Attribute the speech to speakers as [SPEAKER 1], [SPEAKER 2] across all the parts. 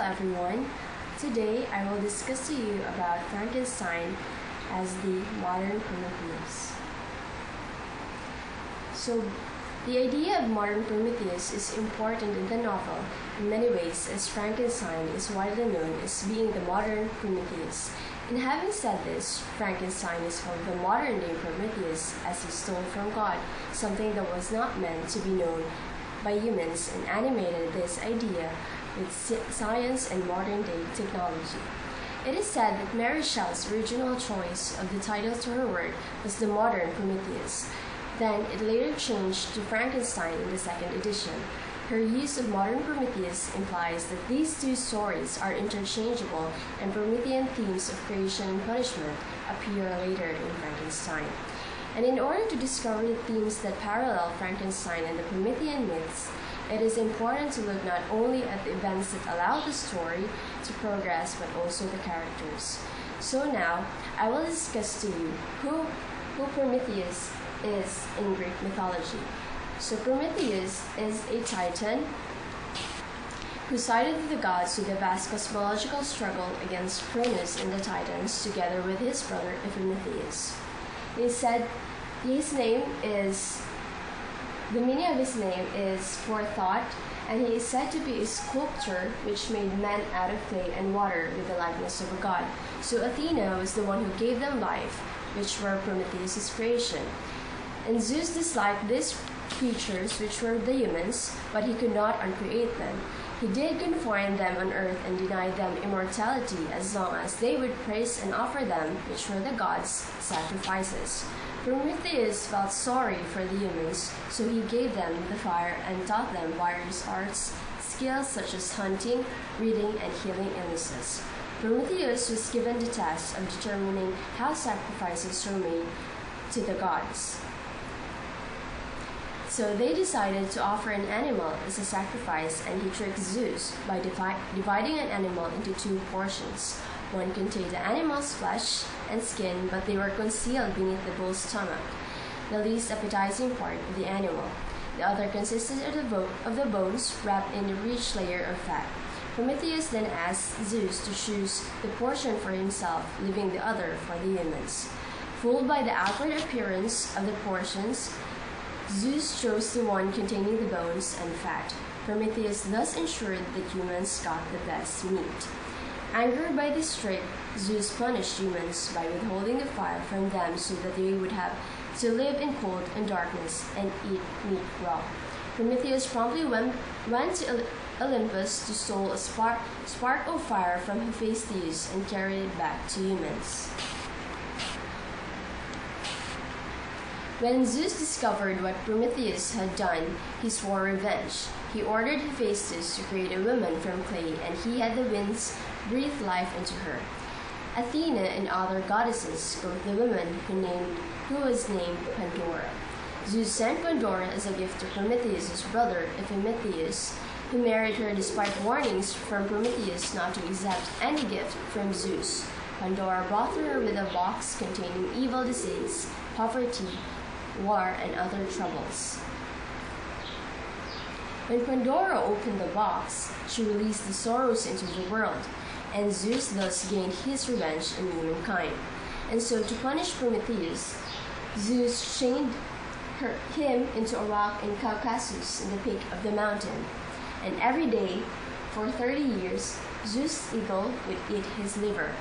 [SPEAKER 1] everyone. Today I will discuss to you about Frankenstein as the modern Prometheus. So, the idea of modern Prometheus is important in the novel in many ways, as Frankenstein is widely known as being the modern Prometheus. And having said this, Frankenstein is called the modern-day Prometheus as he stole from God something that was not meant to be known by humans and animated this idea with science and modern-day technology. It is said that Mary Shelley's original choice of the title to her work was the modern Prometheus. Then it later changed to Frankenstein in the second edition. Her use of modern Prometheus implies that these two stories are interchangeable and Promethean themes of creation and punishment appear later in Frankenstein. And in order to discover the themes that parallel Frankenstein and the Promethean myths, it is important to look not only at the events that allow the story to progress but also the characters. So now, I will discuss to you who Prometheus is in Greek mythology. So Prometheus is a titan who sided with the gods to the vast cosmological struggle against Cronus and the Titans together with his brother Epimetheus. It is said the meaning of his name is forethought, and he is said to be a sculptor which made men out of clay and water with the likeness of a god. So Athena was the one who gave them life, which were Prometheus' creation. And Zeus disliked these creatures, which were the humans, but he could not uncreate them. He did confine them on earth and deny them immortality as long as they would praise and offer them, which were the gods, sacrifices. Prometheus felt sorry for the humans, so he gave them the fire and taught them various arts, skills such as hunting, reading, and healing illnesses. Prometheus was given the task of determining how sacrifices were made to the gods. So they decided to offer an animal as a sacrifice, and he tricked Zeus by dividing an animal into two portions. One contained the animal's flesh and skin, but they were concealed beneath the bull's stomach, the least appetizing part of the animal. The other consisted of the bones wrapped in a rich layer of fat. Prometheus then asked Zeus to choose the portion for himself, leaving the other for the humans. Fooled by the outward appearance of the portions, Zeus chose the one containing the bones and fat. Prometheus thus ensured that humans got the best meat. Angered by this trick, Zeus punished humans by withholding the fire from them so that they would have to live in cold and darkness and eat meat raw. Prometheus promptly went to Olympus to steal a spark of fire from Hephaestus and carried it back to humans. When Zeus discovered what Prometheus had done, he swore revenge. He ordered Hephaestus to create a woman from clay, and he had the winds breathe life into her. Athena and other goddesses wrote the woman who was named Pandora. Zeus sent Pandora as a gift to Prometheus' brother Epimetheus, who married her despite warnings from Prometheus not to accept any gift from Zeus. Pandora brought her with a box containing evil disease, poverty, war, and other troubles. When Pandora opened the box, she released the sorrows into the world, and Zeus thus gained his revenge on humankind. And so, to punish Prometheus, Zeus chained him into a rock in Caucasus in the peak of the mountain. And every day, for 30 years, Zeus' eagle would eat his liver.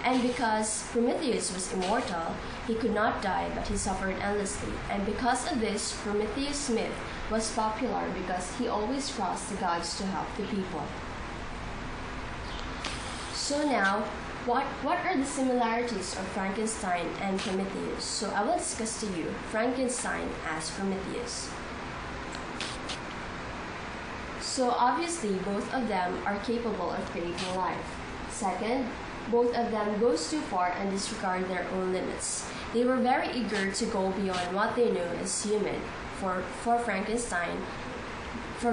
[SPEAKER 1] And because Prometheus was immortal, he could not die, but he suffered endlessly. And because of this, Prometheus' myth was popular because he always crossed the gods to help the people. So now, what are the similarities of Frankenstein and Prometheus? So I will discuss to you Frankenstein as Prometheus. So obviously, both of them are capable of creating life. Second, both of them goes too far and disregard their own limits. They were very eager to go beyond what they knew as human. For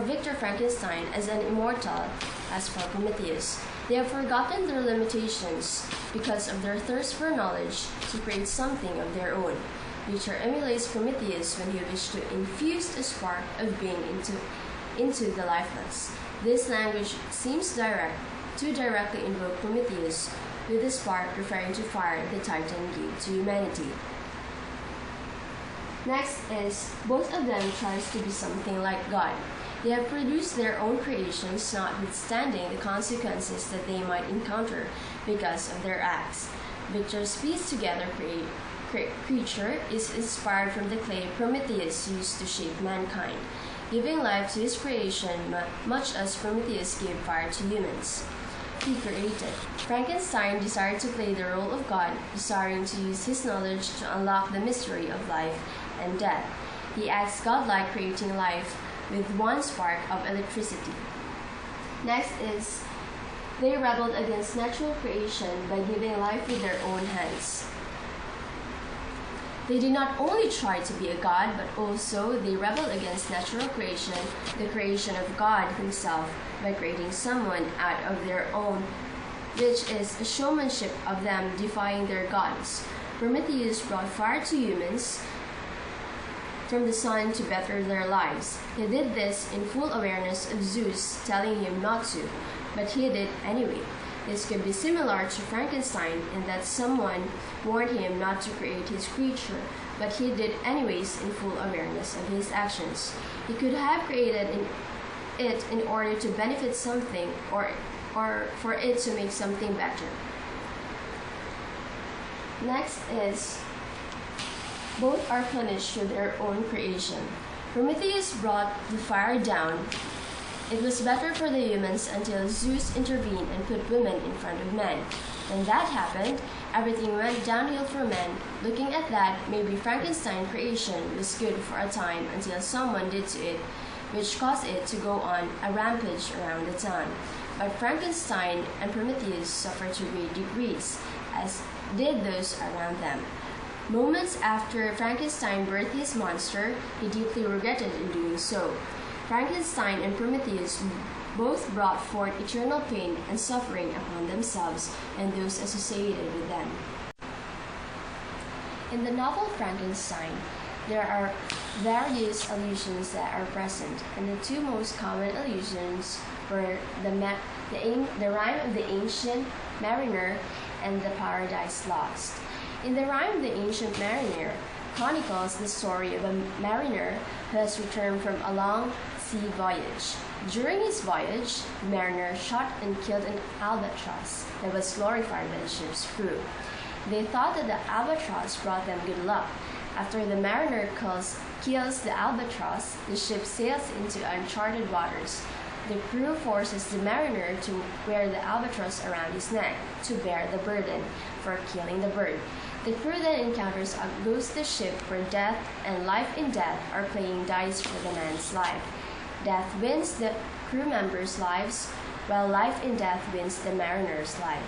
[SPEAKER 1] Victor Frankenstein as an immortal, as for Prometheus, they have forgotten their limitations because of their thirst for knowledge to create something of their own. Nature emulates Prometheus when he wished to infuse a spark of being into the lifeless. This language seems direct to directly invoke Prometheus, with the spark referring to fire the Titan gave to humanity. Next is, both of them tries to be something like God. They have produced their own creations, notwithstanding the consequences that they might encounter because of their acts. Victor's pieced together creature is inspired from the clay Prometheus used to shape mankind, giving life to his creation much as Prometheus gave fire to humans. He created. Frankenstein desired to play the role of God, desiring to use his knowledge to unlock the mystery of life and death. He acts godlike, creating life with one spark of electricity. Next is, they rebelled against natural creation by giving life with their own hands. They did not only try to be a god, but also they rebelled against natural creation, the creation of God himself, by creating someone out of their own, which is a showmanship of them defying their gods. Prometheus brought fire to humans from the sun to better their lives. He did this in full awareness of Zeus telling him not to, but he did anyway. This could be similar to Frankenstein in that someone warned him not to create his creature, but he did anyways in full awareness of his actions. He could have created it in order to benefit something or for it to make something better. Next is, both are punished for their own creation. Prometheus brought the fire down. It was better for the humans until Zeus intervened and put women in front of men. When that happened, everything went downhill for men. Looking at that, maybe Frankenstein's creation was good for a time until someone did to it, which caused it to go on a rampage around the town. But Frankenstein and Prometheus suffered to great degrees, as did those around them. Moments after Frankenstein birthed his monster, he deeply regretted in doing so. Frankenstein and Prometheus both brought forth eternal pain and suffering upon themselves and those associated with them. In the novel Frankenstein, there are various allusions that are present, and the two most common allusions were the rhyme of the ancient mariner and the Paradise Lost. In the rhyme of the ancient mariner chronicles the story of a mariner who has returned from a long sea voyage. During his voyage, the mariner shot and killed an albatross that was glorified by the ship's crew. They thought that the albatross brought them good luck. After the mariner kills the albatross, the ship sails into uncharted waters. The crew forces the mariner to wear the albatross around his neck to bear the burden for killing the bird. The crew then encounters a ghostly ship where death and life in death are playing dice for the man's life. Death wins the crew members' lives, while life in death wins the mariner's life.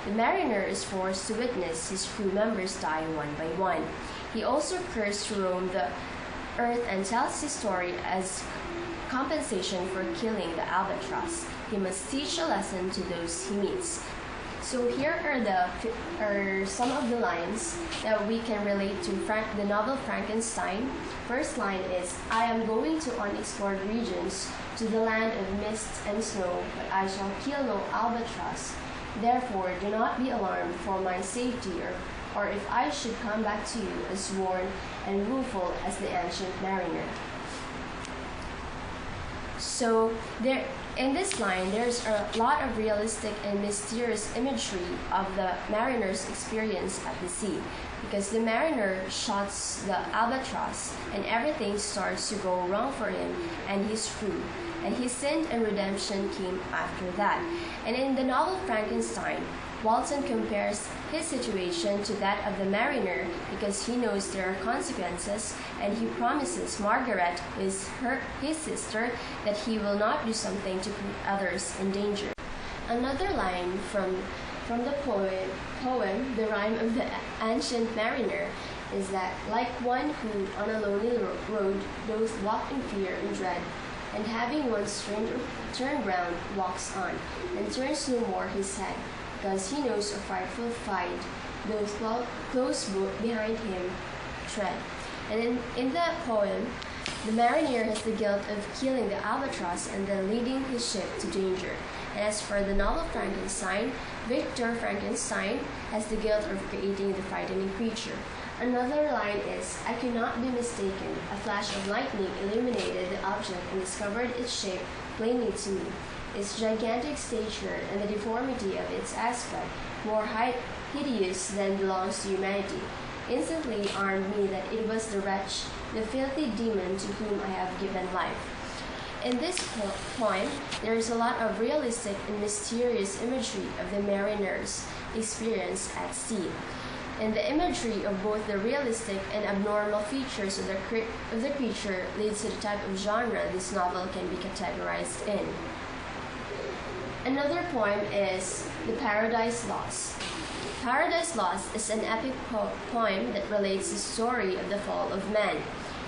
[SPEAKER 1] The mariner is forced to witness his crew members die one by one. He also cursed to roam the earth and tells his story as compensation for killing the albatross. He must teach a lesson to those he meets. So here are some of the lines that we can relate to the novel Frankenstein. First line is, I am going to unexplored regions, to the land of mist and snow, but I shall kill no albatross. Therefore, do not be alarmed for my safety, or if I should come back to you as worn and rueful as the ancient mariner. So in this line, there's a lot of realistic and mysterious imagery of the mariner's experience at the sea, because the mariner shots the albatross and everything starts to go wrong for him and his crew, and his sin and redemption came after that. And in the novel Frankenstein, Walton compares his situation to that of the mariner because he knows there are consequences, and he promises Margaret, his sister, that he will not do something to put others in danger. Another line from the poem, The Rime of the Ancient Mariner, is that, like one who on a lonely road doth walk in fear and dread, and having once turned round, walks on, and turns no more his head, because he knows a frightful fight, those close behind him tread. And in that poem, The mariner has the guilt of killing the albatross and then leading his ship to danger. And as for the novel Frankenstein, Victor Frankenstein has the guilt of creating the frightening creature. Another line is, "I cannot be mistaken. A flash of lightning illuminated the object and discovered its shape plainly to me. Its gigantic stature and the deformity of its aspect, more hideous than belongs to humanity, instantly armed me that it was the wretch, the filthy demon to whom I have given life." In this poem, there is a lot of realistic and mysterious imagery of the mariner's experience at sea. And the imagery of both the realistic and abnormal features of the creature leads to the type of genre this novel can be categorized in. Another poem is The Paradise Lost. Paradise Lost is an epic poem that relates the story of the fall of man.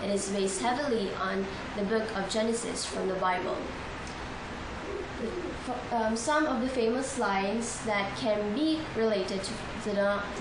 [SPEAKER 1] It is based heavily on the book of Genesis from the Bible. Some of the famous lines that can be related to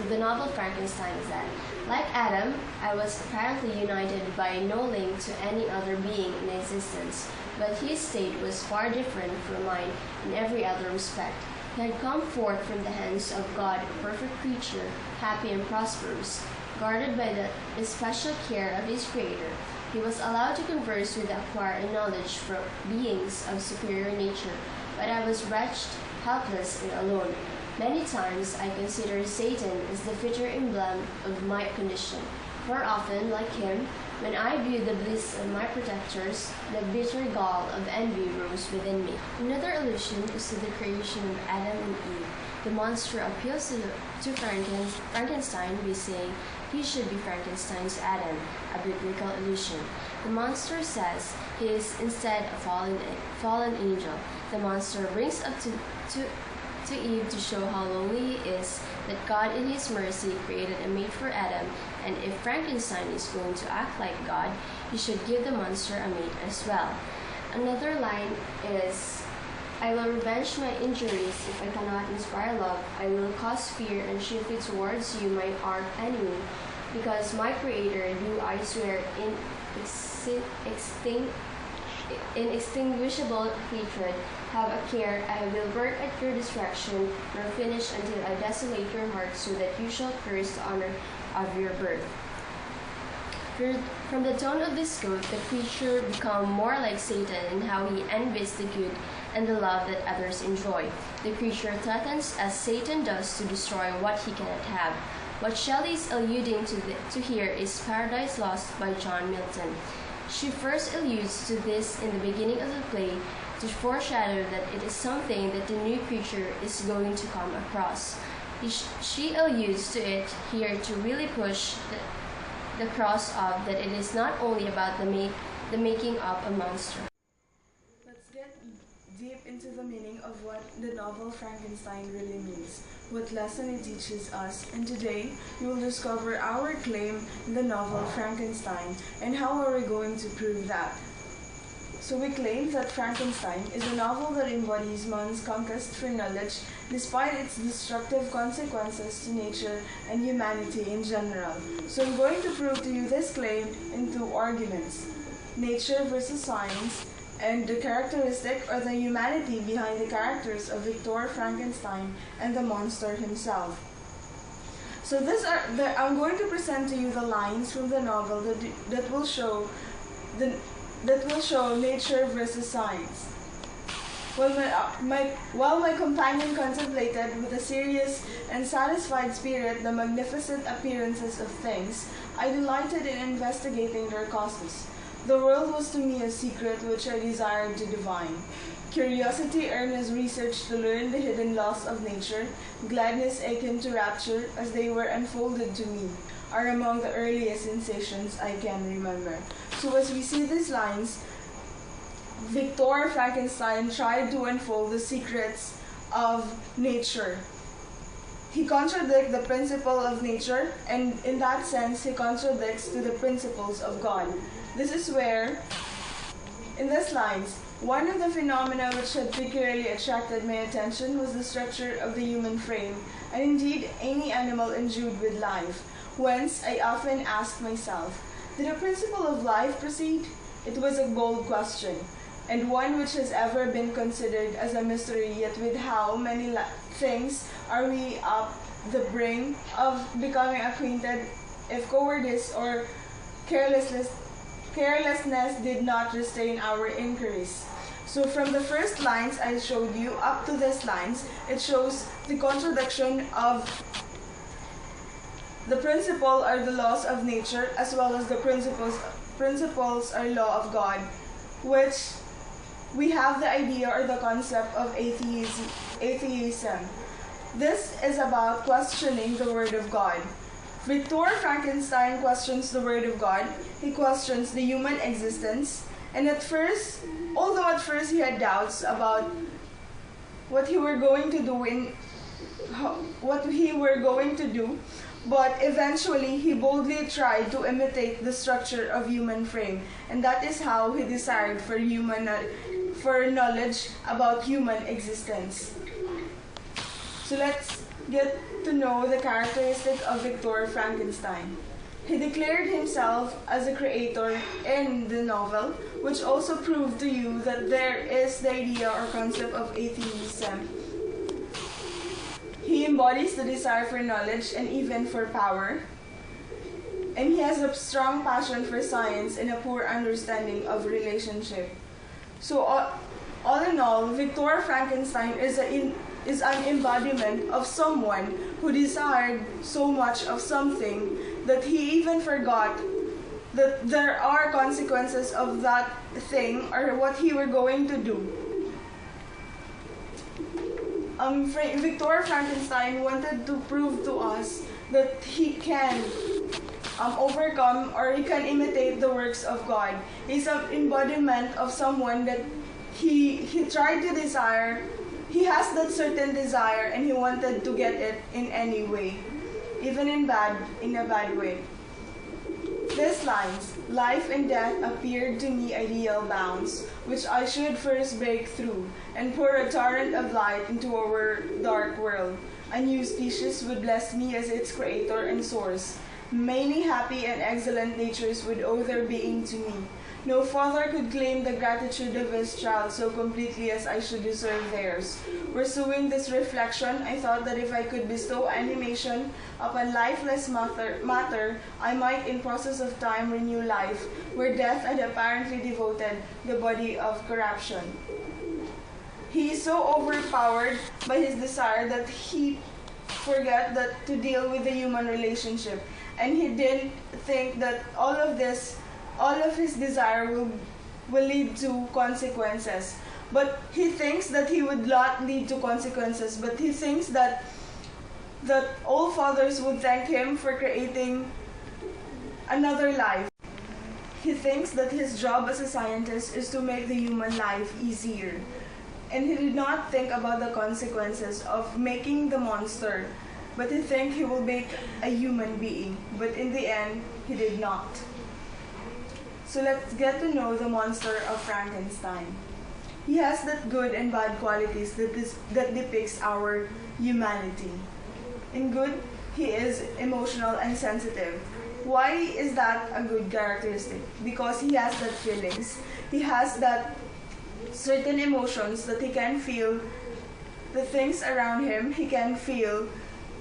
[SPEAKER 1] the novel Frankenstein is that, like Adam, I was apparently united by no link to any other being in existence, but his state was far different from mine in every other respect. He had come forth from the hands of God, a perfect creature, happy and prosperous, guarded by the especial care of his Creator. He was allowed to converse with, acquire knowledge from beings of superior nature, but I was wretched, helpless, and alone. Many times I considered Satan as the fitter emblem of my condition, for often, like him, when I viewed the bliss of my protectors, the bitter gall of envy rose within me. Another allusion is to the creation of Adam and Eve. The monster appeals to Frankenstein by saying he should be Frankenstein's Adam, a biblical allusion. The monster says he is instead a fallen angel. The monster brings up to Eve to show how lonely he is, that God in his mercy created a mate for Adam, and if Frankenstein is going to act like God, he should give the monster a mate as well. Another line is, I will revenge my injuries if I cannot inspire love. I will cause fear and shift it towards you, my arch enemy, because my Creator, who I swear inextinguishable hatred, have a care. I will work at your destruction, nor finish until I desolate your heart, so that you shall curse the honor of your birth. From the tone of this quote, the creature becomes more like Satan in how he envies the good and the love that others enjoy. The creature threatens, as Satan does, to destroy what he cannot have. What Shelley is alluding to here is Paradise Lost by John Milton. She first alludes to this in the beginning of the play to foreshadow that it is something that the new creature is going to come across. She alludes to it here to really push the cross of that it is not only about the making of a monster.
[SPEAKER 2] Let's get deep into the meaning of what the novel Frankenstein really means, what lesson it teaches us, and today we will discover our claim in the novel Frankenstein and how are we going to prove that. So we claim that Frankenstein is a novel that embodies man's conquest for knowledge despite its destructive consequences to nature and humanity in general. So I'm going to prove to you this claim in two arguments: nature versus science, and the characteristic or the humanity behind the characters of Victor Frankenstein and the monster himself. So I'm going to present to you the lines from the novel that will show nature versus science. While my companion contemplated with a serious and satisfied spirit the magnificent appearances of things, I delighted in investigating their causes. The world was to me a secret which I desired to divine. Curiosity earnest research to learn the hidden laws of nature, gladness akin to rapture as they were unfolded to me, are among the earliest sensations I can remember. So as we see these lines, Victor Frankenstein tried to unfold the secrets of nature. He contradicts the principle of nature, and in that sense, he contradicts to the principles of God. This is where, in these lines, one of the phenomena which had particularly attracted my attention was the structure of the human frame, and indeed any animal endued with life. Whence, I often asked myself, did the principle of life proceed? It was a gold question, and one which has ever been considered as a mystery, yet with how many things are we up the brink of becoming acquainted if cowardice or carelessness did not restrain our inquiries. So from the first lines I showed you up to these lines, it shows the contradiction of the principle or the laws of nature as well as the principles or law of God, which we have the idea or the concept of atheism. This is about questioning the Word of God. Victor Frankenstein questions the Word of God. He questions the human existence. And although at first he had doubts about what he were going to do, but eventually he boldly tried to imitate the structure of human frame, and that is how he desired for knowledge about human existence. So let's get to know the characteristic of Victor Frankenstein. He declared himself as a creator in the novel, which also proved to you that there is the idea or concept of atheism. He embodies the desire for knowledge and even for power. And he has a strong passion for science and a poor understanding of relationship. So all in all, Victor Frankenstein is an embodiment of someone who desired so much of something that he even forgot that there are consequences of that thing or what he were going to do. Victor Frankenstein wanted to prove to us that he can overcome or he can imitate the works of God. He's an embodiment of someone that he tried to desire. He has that certain desire and he wanted to get it in any way, even in a bad way. These lines, life and death appeared to me ideal bounds, which I should first break through and pour a torrent of light into our dark world. A new species would bless me as its creator and source. Many happy and excellent natures would owe their being to me. No father could claim the gratitude of his child so completely as I should deserve theirs. Pursuing this reflection, I thought that if I could bestow animation upon lifeless matter, I might in process of time renew life, where death had apparently devoted the body of corruption. He is so overpowered by his desire that he forgot that to deal with the human relationship, and he didn't think that all of his desire will lead to consequences. But he thinks that he would not lead to consequences, but he thinks that all fathers would thank him for creating another life. He thinks that his job as a scientist is to make the human life easier. And he did not think about the consequences of making the monster, but he thinks he will make a human being. But in the end, he did not. So let's get to know the monster of Frankenstein. He has that good and bad qualities that depicts our humanity. In good, he is emotional and sensitive. Why is that a good characteristic? Because he has that feelings. He has that certain emotions that he can feel the things around him. He can feel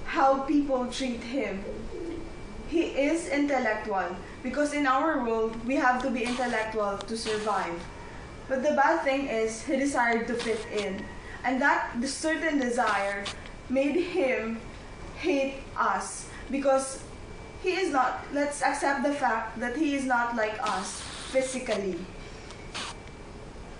[SPEAKER 2] how people treat him. He is intellectual because in our world, we have to be intellectual to survive. But the bad thing is he desired to fit in. And that certain desire made him hate us because he is not, let's accept the fact that he is not like us physically.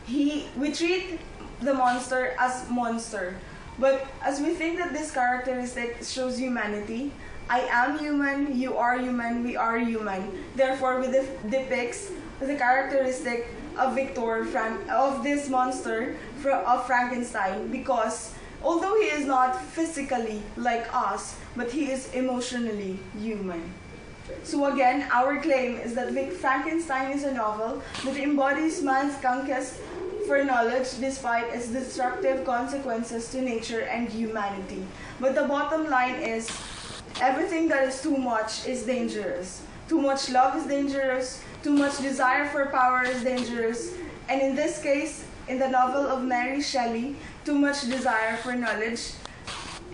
[SPEAKER 2] We treat the monster as monster. But as we think that this characteristic shows humanity, I am human, you are human, we are human. Therefore, it depicts the characteristic of of this monster of Frankenstein, because although he is not physically like us, but he is emotionally human. So again, our claim is that Frankenstein is a novel that embodies man's conquest for knowledge despite its destructive consequences to nature and humanity. But the bottom line is, everything that is too much is dangerous. Too much love is dangerous. Too much desire for power is dangerous, and in this case, in the novel of Mary Shelley, too much desire for knowledge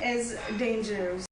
[SPEAKER 2] is dangerous.